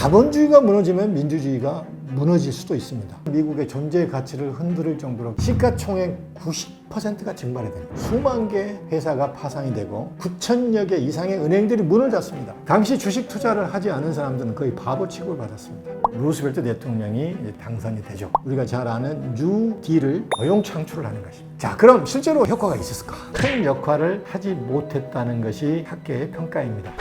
자본주의가 무너지면 민주주의가 무너질 수도 있습니다. 미국의 존재 가치를 흔들 정도로 시가총액 90%가 증발이 됩니다. 수만 개 회사가 파산이 되고 9천여 개 이상의 은행들이 문을 닫습니다. 당시 주식 투자를 하지 않은 사람들은 거의 바보 취급을 받았습니다. 루스벨트 대통령이 당선이 되죠. 우리가 잘 아는 뉴딜을 고용 창출을 하는 것입니다. 자, 그럼 실제로 효과가 있었을까? 큰 역할을 하지 못했다는 것이 학계의 평가입니다.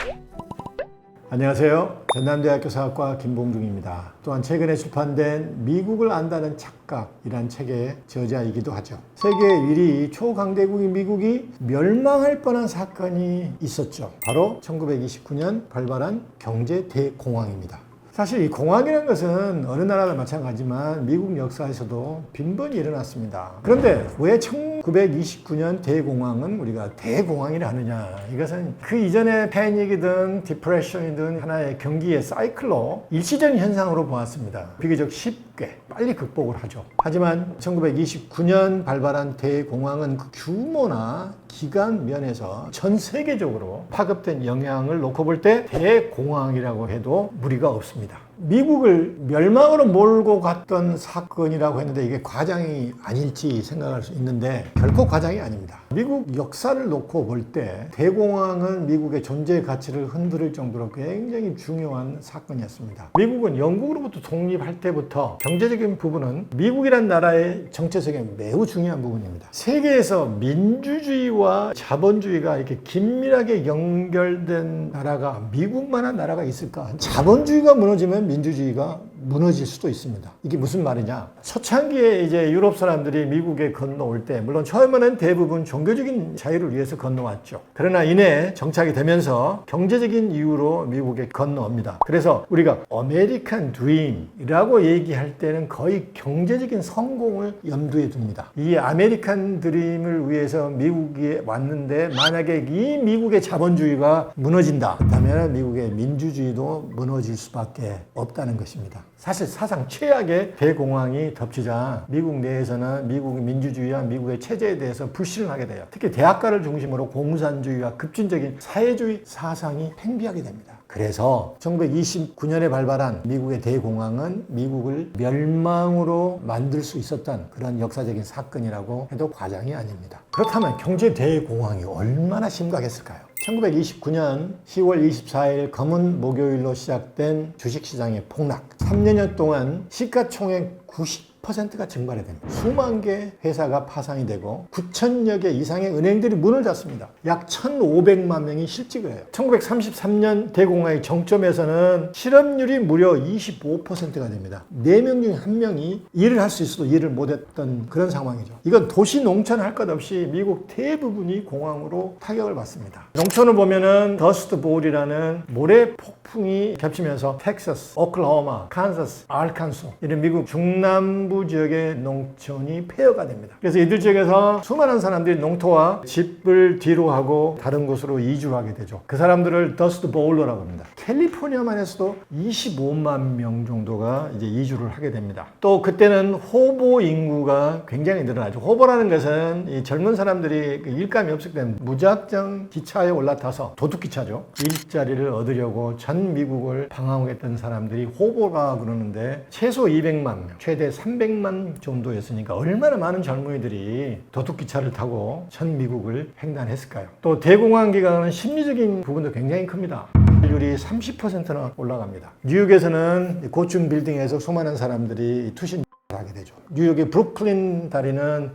안녕하세요. 전남대학교 사학과 김봉중입니다. 또한 최근에 출판된 미국을 안다는 착각이란 책의 저자이기도 하죠. 세계 1위 초강대국인 미국이 멸망할 뻔한 사건이 있었죠. 바로 1929년 발발한 경제 대공황입니다. 사실 이 공황이라는 것은 어느 나라나 마찬가지지만 미국 역사에서도 빈번히 일어났습니다. 그런데 왜 1929년 대공황은 우리가 대공황이라 하느냐? 이것은 그 이전에 패닉이든 디프레션이든 하나의 경기의 사이클로 일시적인 현상으로 보았습니다. 비교적 쉽게 빨리 극복을 하죠. 하지만 1929년 발발한 대공황은 그 규모나 기간 면에서 전 세계적으로 파급된 영향을 놓고 볼 때 대공황이라고 해도 무리가 없습니다. 미국을 멸망으로 몰고 갔던 사건이라고 했는데 이게 과장이 아닐지 생각할 수 있는데 결코 과장이 아닙니다. 미국 역사를 놓고 볼 때 대공황은 미국의 존재 가치를 흔들 정도로 굉장히 중요한 사건이었습니다. 미국은 영국으로부터 독립할 때부터 경제적인 부분은 미국이란 나라의 정체성에 매우 중요한 부분입니다. 세계에서 민주주의와 자본주의가 이렇게 긴밀하게 연결된 나라가 미국만한 나라가 있을까? 자본주의가 무너지면 민주주의가 무너질 수도 있습니다. 이게 무슨 말이냐? 초창기에 이제 유럽 사람들이 미국에 건너올 때, 물론 처음에는 대부분 종교적인 자유를 위해서 건너왔죠. 그러나 이내 정착이 되면서 경제적인 이유로 미국에 건너옵니다. 그래서 우리가 아메리칸 드림이라고 얘기할 때는 거의 경제적인 성공을 염두에 둡니다. 이 아메리칸 드림을 위해서 미국에 왔는데 만약에 이 미국의 자본주의가 무너진다. 그렇다면 미국의 민주주의도 무너질 수밖에 없다는 것입니다. 사실 사상 최악의 대공황이 덮치자 미국 내에서는 미국의 민주주의와 미국의 체제에 대해서 불신을 하게 돼요. 특히 대학가를 중심으로 공산주의와 급진적인 사회주의 사상이 팽배하게 됩니다. 그래서 1929년에 발발한 미국의 대공황은 미국을 멸망으로 만들 수 있었던 그런 역사적인 사건이라고 해도 과장이 아닙니다. 그렇다면 경제 대공황이 얼마나 심각했을까요? 1929년 10월 24일 검은 목요일로 시작된 주식시장의 폭락. 3년 동안 시가총액 90%가 증발이 됩니다. 수만 개 회사가 파산이 되고 9천여 개 이상의 은행들이 문을 닫습니다. 약 1,500만 명이 실직을 해요. 1933년 대공황의 정점에서는 실업률이 무려 25%가 됩니다. 4명 중 1명이 일을 할 수 있어도 일을 못했던 그런 상황이죠. 이건 도시 농촌 할 것 없이 미국 대부분이 공황으로 타격을 받습니다. 농촌을 보면은 더스트 볼이라는 모래 폭풍이 겹치면서 텍사스, 오클라호마, 칸사스, 알칸소 이런 미국 중남부 지역의 농촌이 폐허가 됩니다. 그래서 이들 지역에서 수많은 사람들이 농토와 집을 뒤로 하고 다른 곳으로 이주를 하게 되죠. 그 사람들을 더스트 보울러라고 합니다. 캘리포니아만 해서도 25만 명 정도가 이제 이주를 하게 됩니다. 또 그때는 호보 인구가 굉장히 늘어나죠. 호보라는 것은 이 젊은 사람들이 일감이 없을 때 무작정 기차에 올라타서 도둑기차죠. 일자리를 얻으려고 전 미국을 방황했던 사람들이 호보라 그러는데 최소 200만 명, 최대 300만 정도였으니까 얼마나 많은 젊은이들이 도둑기차를 타고 전 미국을 횡단했을까요? 또 대공황 기간은 심리적인 부분도 굉장히 큽니다. 율이 30%나 올라갑니다. 뉴욕에서는 고층 빌딩에서 수많은 사람들이 투신 하게 되죠. 뉴욕의 브루클린 다리는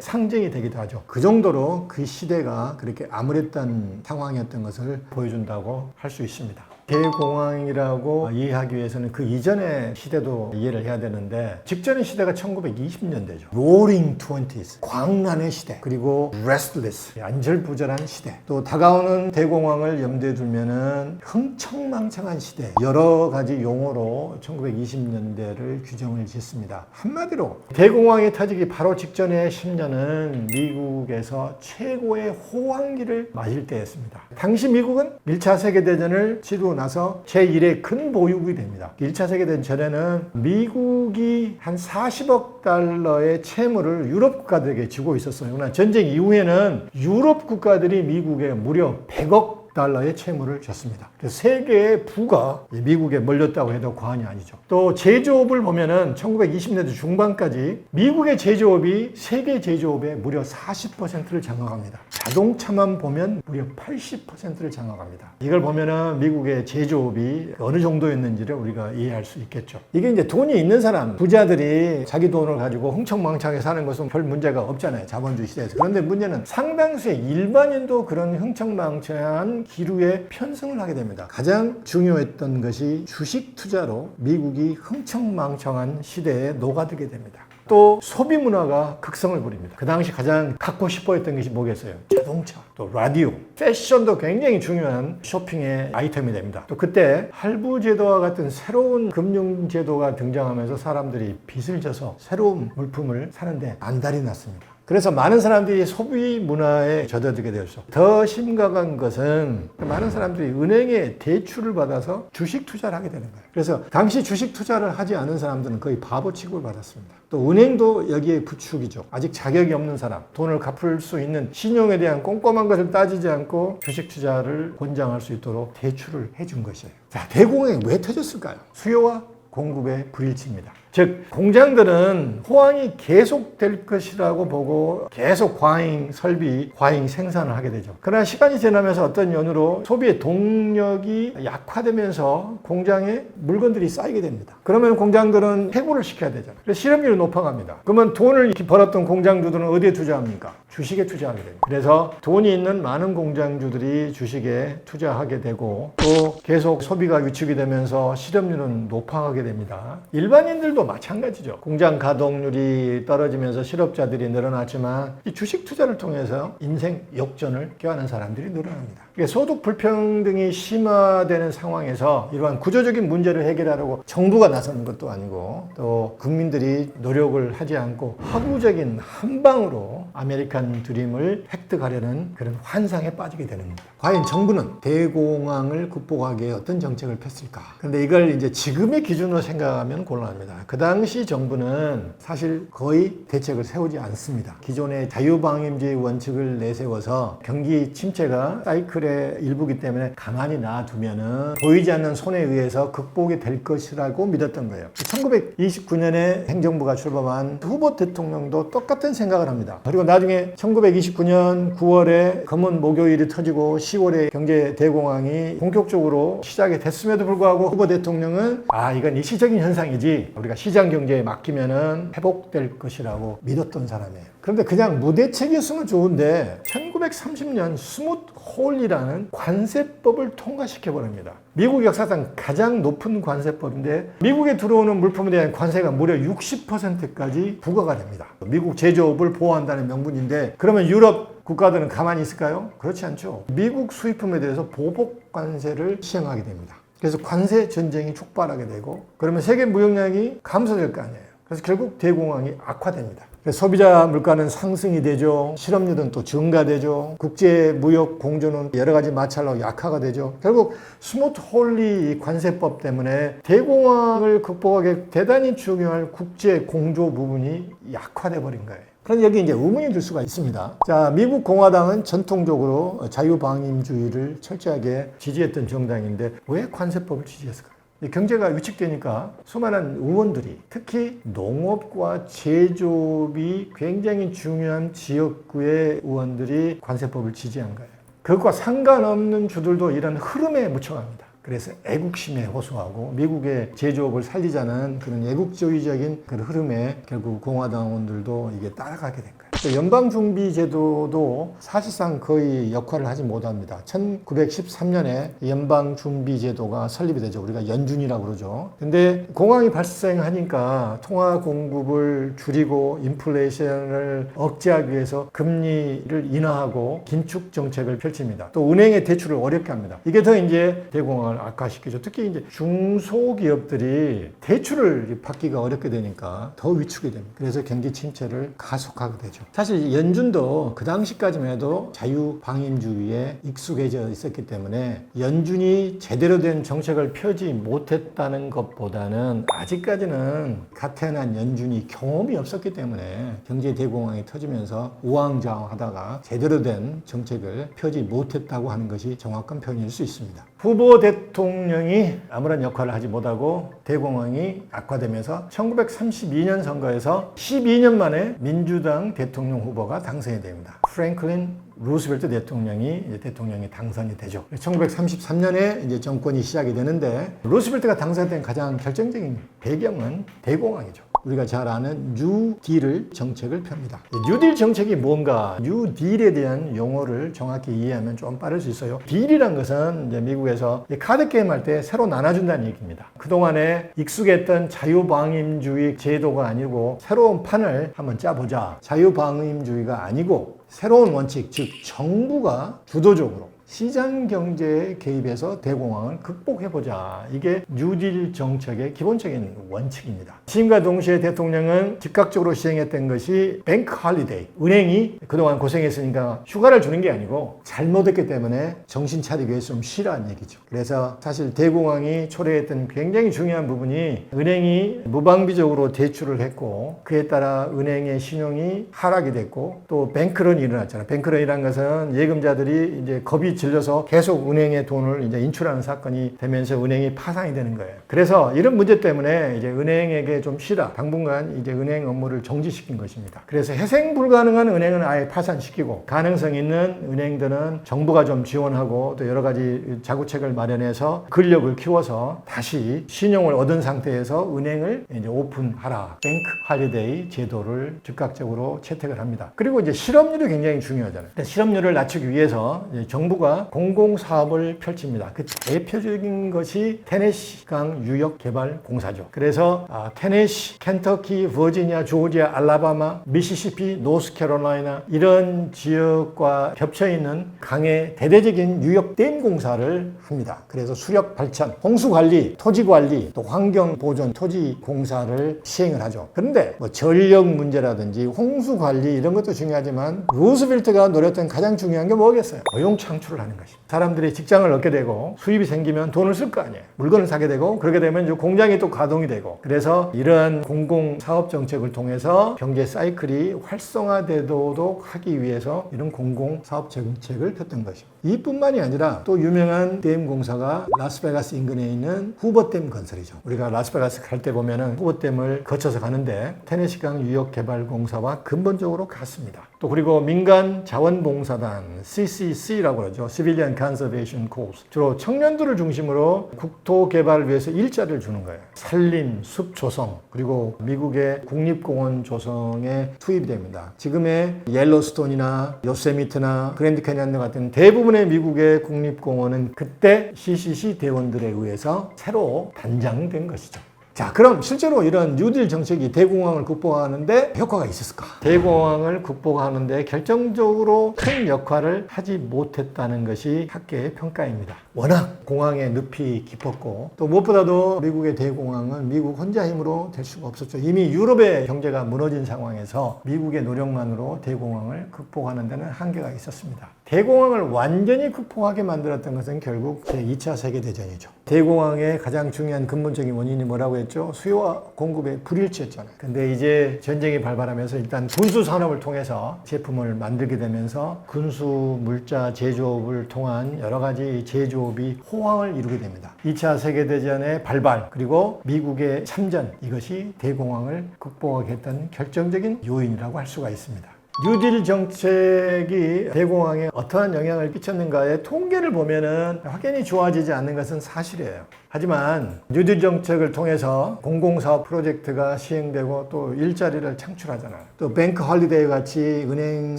상징이 되기도 하죠. 그 정도로 그 시대가 그렇게 암울했던 상황이었던 것을 보여준다고 할 수 있습니다. 대공황이라고 이해하기 위해서는 그 이전의 시대도 이해를 해야 되는데 직전의 시대가 1920년대죠. 로링 20s, 광란의 시대, 그리고 restless, 안절부절한 시대, 또 다가오는 대공황을 염두에 두면은 흥청망청한 시대, 여러 가지 용어로 1920년대를 규정을 짓습니다. 한마디로 대공황이 터지기 바로 직전의 10년은 미국에서 최고의 호황기를 맞을 때였습니다. 당시 미국은 1차 세계대전을 치르고 나서 제1의 큰 보유국이 됩니다. 1차 세계대전 전에는 미국이 한 40억 달러의 채무를 유럽 국가들에게 주고 있었어요. 그러나 전쟁 이후에는 유럽 국가들이 미국에 무려 100억 100억 달러의 채무를 졌습니다. 그래서 세계의 부가 미국에 몰렸다고 해도 과언이 아니죠. 또 제조업을 보면은 1920년대 중반까지 미국의 제조업이 세계 제조업의 무려 40%를 장악합니다. 자동차만 보면 무려 80%를 장악합니다. 이걸 보면은 미국의 제조업이 어느 정도였는지를 우리가 이해할 수 있겠죠. 이게 이제 돈이 있는 사람, 부자들이 자기 돈을 가지고 흥청망청하게 사는 것은 별 문제가 없잖아요. 자본주의 시대에서. 그런데 문제는 상당수의 일반인도 그런 흥청망청한 기류에 편승을 하게 됩니다. 가장 중요했던 것이 주식 투자로 미국이 흥청망청한 시대에 녹아들게 됩니다. 또 소비 문화가 극성을 부립니다. 그 당시 가장 갖고 싶어 했던 것이 뭐겠어요? 자동차, 또 라디오, 패션도 굉장히 중요한 쇼핑의 아이템이 됩니다. 또 그때 할부 제도와 같은 새로운 금융 제도가 등장하면서 사람들이 빚을 져서 새로운 물품을 사는데 안달이 났습니다. 그래서 많은 사람들이 소비 문화에 젖어들게 되었죠. 더 심각한 것은 많은 사람들이 은행에 대출을 받아서 주식 투자를 하게 되는 거예요. 그래서 당시 주식 투자를 하지 않은 사람들은 거의 바보 취급을 받았습니다. 또 은행도 여기에 부축이죠. 아직 자격이 없는 사람, 돈을 갚을 수 있는 신용에 대한 꼼꼼한 것을 따지지 않고 주식 투자를 권장할 수 있도록 대출을 해준 것이에요. 자, 대공황이 왜 터졌을까요? 수요와 공급의 불일치입니다. 즉 공장들은 호황이 계속될 것이라고 보고 계속 과잉 설비, 과잉 생산을 하게 되죠. 그러나 시간이 지나면서 어떤 연유로 소비의 동력이 약화되면서 공장에 물건들이 쌓이게 됩니다. 그러면 공장들은 해고를 시켜야 되잖아요. 그래서 실업률이 높아갑니다. 그러면 돈을 이렇게 벌었던 공장주들은 어디에 투자합니까? 주식에 투자하게 됩니다. 그래서 돈이 있는 많은 공장주들이 주식에 투자하게 되고 또 계속 소비가 위축이 되면서 실업률은 높아가게 됩니다. 일반인들도 마찬가지죠. 공장 가동률이 떨어지면서 실업자들이 늘어났지만 이 주식 투자를 통해서 인생 역전을 꾀하는 사람들이 늘어납니다. 소득 불평등이 심화되는 상황에서 이러한 구조적인 문제를 해결하려고 정부가 나서는 것도 아니고 또 국민들이 노력을 하지 않고 하부적인 한방으로 아메리칸 드림을 획득하려는 그런 환상에 빠지게 되는 겁니다. 과연 정부는 대공황을 극복하기 위해 어떤 정책을 폈을까? 그런데 이걸 이제 지금의 기준으로 생각하면 곤란합니다. 그 당시 정부는 사실 거의 대책을 세우지 않습니다. 기존의 자유방임주의 원칙을 내세워서 경기 침체가 사이클의 일부이기 때문에 가만히 놔두면은 보이지 않는 손에 의해서 극복이 될 것이라고 믿었던 거예요. 1929년에 행정부가 출범한 후보 대통령도 똑같은 생각을 합니다. 그리고 나중에 1929년 9월에 검은 목요일이 터지고 10월에 경제 대공황이 본격적으로 시작이 됐음에도 불구하고 후보 대통령은 이건 일시적인 현상이지 우리가 시장 경제에 맡기면은 회복될 것이라고 믿었던 사람이에요. 그런데 그냥 무대책이었으면 좋은데 1930년 스무트 홀이라는 관세법을 통과시켜버립니다. 미국 역사상 가장 높은 관세법인데 미국에 들어오는 물품에 대한 관세가 무려 60%까지 부과가 됩니다. 미국 제조업을 보호한다는 명분인데 그러면 유럽 국가들은 가만히 있을까요? 그렇지 않죠. 미국 수입품에 대해서 보복 관세를 시행하게 됩니다. 그래서 관세 전쟁이 촉발하게 되고 그러면 세계 무역량이 감소될 거 아니에요. 그래서 결국 대공황이 악화됩니다. 소비자 물가는 상승이 되죠. 실업률은 또 증가되죠. 국제 무역 공조는 여러 가지 마찰로 약화가 되죠. 결국 스무트 홀리 관세법 때문에 대공황을 극복하기 대단히 중요한 국제 공조 부분이 약화돼 버린 거예요. 그런데 여기 이제 의문이 들 수가 있습니다. 자, 미국 공화당은 전통적으로 자유방임주의를 철저하게 지지했던 정당인데 왜 관세법을 지지했을까요? 경제가 위축되니까 수많은 의원들이 특히 농업과 제조업이 굉장히 중요한 지역구의 의원들이 관세법을 지지한 거예요. 그것과 상관없는 주들도 이런 흐름에 묻혀갑니다. 그래서 애국심에 호소하고 미국의 제조업을 살리자는 그런 애국주의적인 그런 흐름에 결국 공화당 의원들도 이게 따라가게 된 거예요. 연방준비제도도 사실상 거의 역할을 하지 못합니다. 1913년에 연방준비제도가 설립이 되죠. 우리가 연준이라고 그러죠. 근데 공황이 발생하니까 통화 공급을 줄이고 인플레이션을 억제하기 위해서 금리를 인하하고 긴축 정책을 펼칩니다. 또 은행의 대출을 어렵게 합니다. 이게 더 이제 대공황을 악화시키죠. 특히 이제 중소기업들이 대출을 받기가 어렵게 되니까 더 위축이 됩니다. 그래서 경기 침체를 가속하게 되죠. 사실 연준도 그 당시까지만 해도 자유방임주의에 익숙해져 있었기 때문에 연준이 제대로 된 정책을 펴지 못했다는 것보다는 아직까지는 갓 태어난 연준이 경험이 없었기 때문에 경제 대공황이 터지면서 우왕좌왕하다가 제대로 된 정책을 펴지 못했다고 하는 것이 정확한 표현일 수 있습니다. 후보 대통령이 아무런 역할을 하지 못하고 대공황이 악화되면서 1932년 선거에서 12년 만에 민주당 대통령 후보가 당선이 됩니다. 프랭클린 루스벨트 대통령이 당선이 되죠. 1933년에 이제 정권이 시작이 되는데 루스벨트가 당선된 가장 결정적인 배경은 대공황이죠. 우리가 잘 아는 뉴딜을 정책을 펴니다. 뉴딜 정책이 뭔가, 뉴딜에 대한 용어를 정확히 이해하면 좀 빠를 수 있어요. 딜이란 것은 이제 미국에서 카드 게임 할 때 새로 나눠준다는 얘기입니다. 그동안에 익숙했던 자유방임주의 제도가 아니고 새로운 판을 한번 짜보자. 자유방임주의가 아니고 새로운 원칙, 즉 정부가 주도적으로 시장 경제에 개입해서 대공황을 극복해보자. 이게 뉴딜 정책의 기본적인 원칙입니다. 지금과 동시에 대통령은 즉각적으로 시행했던 것이 뱅크 할리데이. 은행이 그동안 고생했으니까 휴가를 주는 게 아니고 잘못했기 때문에 정신 차리기 위해서 좀 쉬라는 얘기죠. 그래서 사실 대공황이 초래했던 굉장히 중요한 부분이 은행이 무방비적으로 대출을 했고 그에 따라 은행의 신용이 하락이 됐고 또 뱅크런이 일어났잖아요. 뱅크런이라는 것은 예금자들이 이제 겁이 질려서 계속 은행에 돈을 이제 인출하는 사건이 되면서 은행이 파산이 되는 거예요. 그래서 이런 문제 때문에 이제 은행에게 좀 쉬라. 당분간 이제 은행 업무를 정지시킨 것입니다. 그래서 회생 불가능한 은행은 아예 파산시키고 가능성 있는 은행들은 정부가 좀 지원하고 또 여러 가지 자구책을 마련해서 근력을 키워서 다시 신용을 얻은 상태에서 은행을 이제 오픈하라. 뱅크 할리데이 제도를 즉각적으로 채택을 합니다. 그리고 이제 실업률이 굉장히 중요하잖아요. 실업률을 낮추기 위해서 이제 정부가 공공사업을 펼칩니다. 그 대표적인 것이 테네시강 유역개발공사죠. 그래서 테네시, 켄터키, 버지니아, 조지아, 알라바마, 미시시피, 노스캐롤라이나 이런 지역과 겹쳐있는 강의 대대적인 유역댐 공사를 합니다. 그래서 수력 발전, 홍수관리, 토지관리, 또 환경보존, 토지공사를 시행을 하죠. 그런데 뭐 전력 문제라든지 홍수관리 이런 것도 중요하지만 루스벨트가 노렸던 가장 중요한 게 뭐겠어요? 고용 창출을 하는 것입니다. 사람들이 직장을 얻게 되고 수입이 생기면 돈을 쓸 거 아니에요. 물건을 사게 되고 그렇게 되면 이제 공장이 또 가동이 되고 그래서 이런 공공사업 정책을 통해서 경제 사이클이 활성화되도록 하기 위해서 이런 공공사업 정책을 폈던 것입니다. 이뿐만이 아니라 또 유명한 댐 공사가 라스베가스 인근에 있는 후버댐 건설이죠. 우리가 라스베가스 갈 때 보면은 후버댐을 거쳐서 가는데 테네시강 유역개발공사와 근본적으로 같습니다. 또 그리고 민간 자원봉사단 CCC라고 그러죠. Civilian Conservation Corps. 주로 청년들을 중심으로 국토 개발을 위해서 일자리를 주는 거예요. 산림, 숲 조성, 그리고 미국의 국립공원 조성에 투입이 됩니다. 지금의 옐로스톤이나 요세미트나 그랜드 캐니언 같은 대부분의 미국의 국립공원은 그때 CCC 대원들에 의해서 새로 단장된 것이죠. 자, 그럼 실제로 이런 뉴딜 정책이 대공황을 극복하는데 효과가 있었을까? 대공황을 극복하는데 결정적으로 큰 역할을 하지 못했다는 것이 학계의 평가입니다. 워낙 공황의 늪이 깊었고 또 무엇보다도 미국의 대공황은 미국 혼자 힘으로 될 수가 없었죠. 이미 유럽의 경제가 무너진 상황에서 미국의 노력만으로 대공황을 극복하는 데는 한계가 있었습니다. 대공황을 완전히 극복하게 만들었던 것은 결국 제2차 세계대전이죠. 대공황의 가장 중요한 근본적인 원인이 뭐라고 했죠? 수요와 공급의 불일치였잖아요. 근데 이제 전쟁이 발발하면서 일단 군수 산업을 통해서 제품을 만들게 되면서 군수 물자 제조업을 통한 여러 가지 제조업이 호황을 이루게 됩니다. 2차 세계대전의 발발 그리고 미국의 참전 이것이 대공황을 극복하게 했던 결정적인 요인이라고 할 수가 있습니다. 뉴딜 정책이 대공황에 어떠한 영향을 끼쳤는가의 통계를 보면은 확연히 좋아지지 않는 것은 사실이에요. 하지만 뉴딜 정책을 통해서 공공사업 프로젝트가 시행되고 또 일자리를 창출하잖아요. 또 뱅크 홀리데이 같이 은행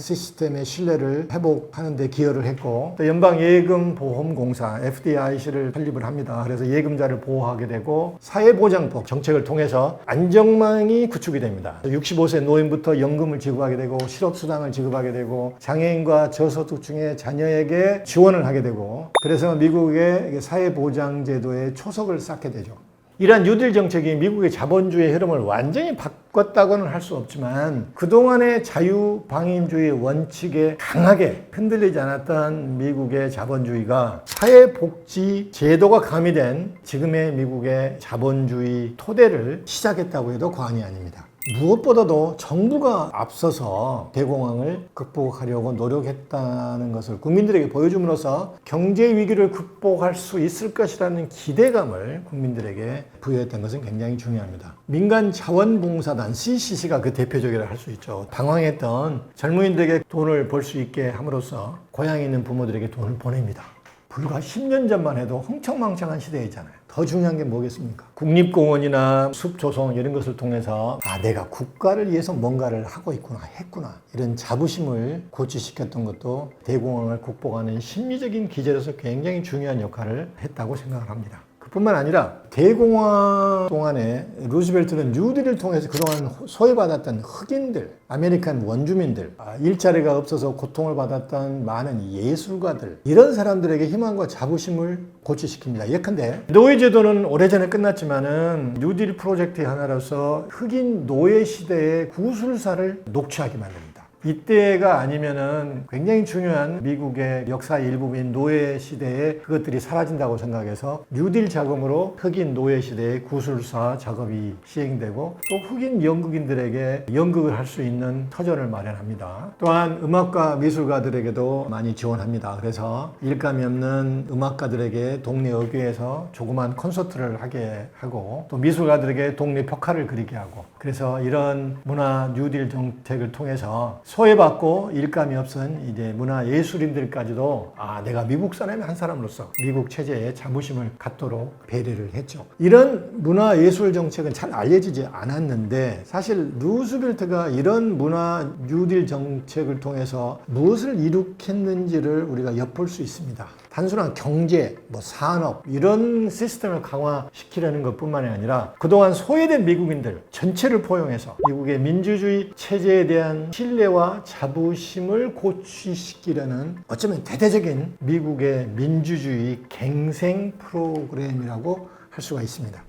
시스템의 신뢰를 회복하는 데 기여를 했고 또 연방예금보험공사 FDIC를 설립을 합니다. 그래서 예금자를 보호하게 되고 사회보장법 정책을 통해서 안정망이 구축이 됩니다. 65세 노인부터 연금을 지급하게 되고 실업수당을 지급하게 되고 장애인과 저소득층의 자녀에게 지원을 하게 되고 그래서 미국의 사회보장제도의 초석을 쌓게 되죠. 이러한 뉴딜 정책이 미국의 자본주의 흐름을 완전히 바꿨다고는 할 수 없지만 그동안의 자유방임주의 원칙에 강하게 흔들리지 않았던 미국의 자본주의가 사회복지 제도가 가미된 지금의 미국의 자본주의 토대를 시작했다고 해도 과언이 아닙니다. 무엇보다도 정부가 앞서서 대공황을 극복하려고 노력했다는 것을 국민들에게 보여줌으로써 경제 위기를 극복할 수 있을 것이라는 기대감을 국민들에게 부여했던 것은 굉장히 중요합니다. 민간 자원봉사단 CCC가 그 대표적이라 할 수 있죠. 방황했던 젊은이들에게 돈을 벌 수 있게 함으로써 고향에 있는 부모들에게 돈을 보냅니다. 불과 10년 전만 해도 흥청망청한 시대이잖아요. 더 중요한 게 뭐겠습니까? 국립공원이나 숲조성 이런 것을 통해서 내가 국가를 위해서 뭔가를 하고 있구나, 했구나 이런 자부심을 고취시켰던 것도 대공황을 극복하는 심리적인 기제로서 굉장히 중요한 역할을 했다고 생각을 합니다. 뿐만 아니라 대공황 동안에 루즈벨트는 뉴딜을 통해서 그동안 소외받았던 흑인들, 아메리칸 원주민들, 일자리가 없어서 고통을 받았던 많은 예술가들 이런 사람들에게 희망과 자부심을 고취시킵니다. 예컨대 노예제도는 오래전에 끝났지만은 뉴딜 프로젝트의 하나로서 흑인 노예 시대의 구술사를 녹취하게 만듭니다. 이때가 아니면은 굉장히 중요한 미국의 역사의 일부인 노예 시대에 그것들이 사라진다고 생각해서 뉴딜 자금으로 흑인 노예 시대의 구술사 작업이 시행되고 또 흑인 연극인들에게 연극을 할 수 있는 터전을 마련합니다. 또한 음악가 미술가들에게도 많이 지원합니다. 그래서 일감이 없는 음악가들에게 동네 어귀에서 조그만 콘서트를 하게 하고 또 미술가들에게 동네 벽화를 그리게 하고 그래서 이런 문화 뉴딜 정책을 통해서 소외받고 일감이 없은 이제 문화 예술인들까지도 내가 미국 사람의 한 사람으로서 미국 체제에 자부심을 갖도록 배려를 했죠. 이런 문화 예술 정책은 잘 알려지지 않았는데 사실 루즈벨트가 이런 문화 뉴딜 정책을 통해서 무엇을 이룩했는지를 우리가 엿볼 수 있습니다. 단순한 경제, 산업 이런 시스템을 강화시키려는 것뿐만이 아니라 그동안 소외된 미국인들 전체를 포용해서 미국의 민주주의 체제에 대한 신뢰와 자부심을 고취시키려는 어쩌면 대대적인 미국의 민주주의 갱생 프로그램이라고 할 수가 있습니다.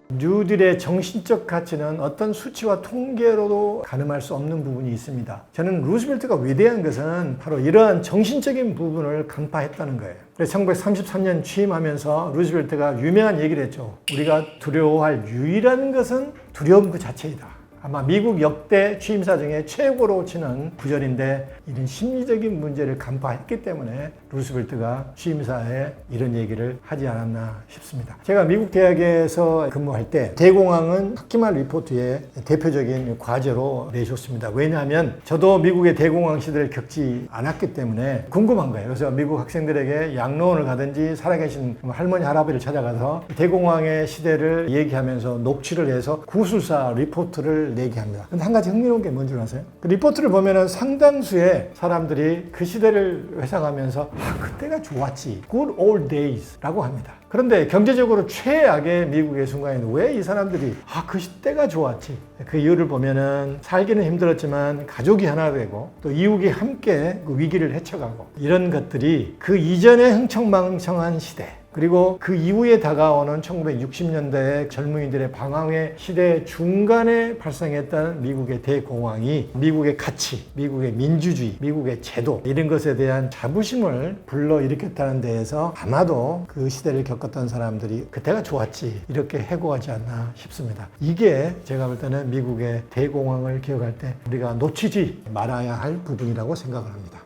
뉴딜의 정신적 가치는 어떤 수치와 통계로도 가늠할 수 없는 부분이 있습니다. 저는 루즈벨트가 위대한 것은 바로 이러한 정신적인 부분을 간파했다는 거예요. 그래서 1933년 취임하면서 루즈벨트가 유명한 얘기를 했죠. 우리가 두려워할 유일한 것은 두려움 그 자체이다. 아마 미국 역대 취임사 중에 최고로 치는 구절인데 이런 심리적인 문제를 간파했기 때문에 루즈벨트가 취임사에 이런 얘기를 하지 않았나 싶습니다. 제가 미국 대학에서 근무할 때 대공황은 학기말 리포트의 대표적인 과제로 내줬습니다. 왜냐하면 저도 미국의 대공황 시대를 겪지 않았기 때문에 궁금한 거예요. 그래서 미국 학생들에게 양로원을 가든지 살아계신 할머니 할아버지를 찾아가서 대공황의 시대를 얘기하면서 녹취를 해서 구술사 리포트를 내게 합니다. 근데 한 가지 흥미로운 게 뭔지 아세요? 그 리포트를 보면은 상당수의 사람들이 그 시대를 회상하면서 그때가 좋았지, good old days 라고 합니다. 그런데 경제적으로 최악의 미국의 순간에는 왜 이 사람들이 그 시대가 좋았지? 그 이유를 보면은 살기는 힘들었지만 가족이 하나 되고 또 이웃이 함께 그 위기를 헤쳐가고 이런 것들이 그 이전의 흥청망청한 시대 그리고 그 이후에 다가오는 1960년대의 젊은이들의 방황의 시대 중간에 발생했던 미국의 대공황이 미국의 가치, 미국의 민주주의, 미국의 제도 이런 것에 대한 자부심을 불러일으켰다는 데에서 아마도 그 시대를 겪었던 사람들이 그때가 좋았지 이렇게 해고하지 않나 싶습니다. 이게 제가 볼 때는 미국의 대공황을 기억할 때 우리가 놓치지 말아야 할 부분이라고 생각을 합니다.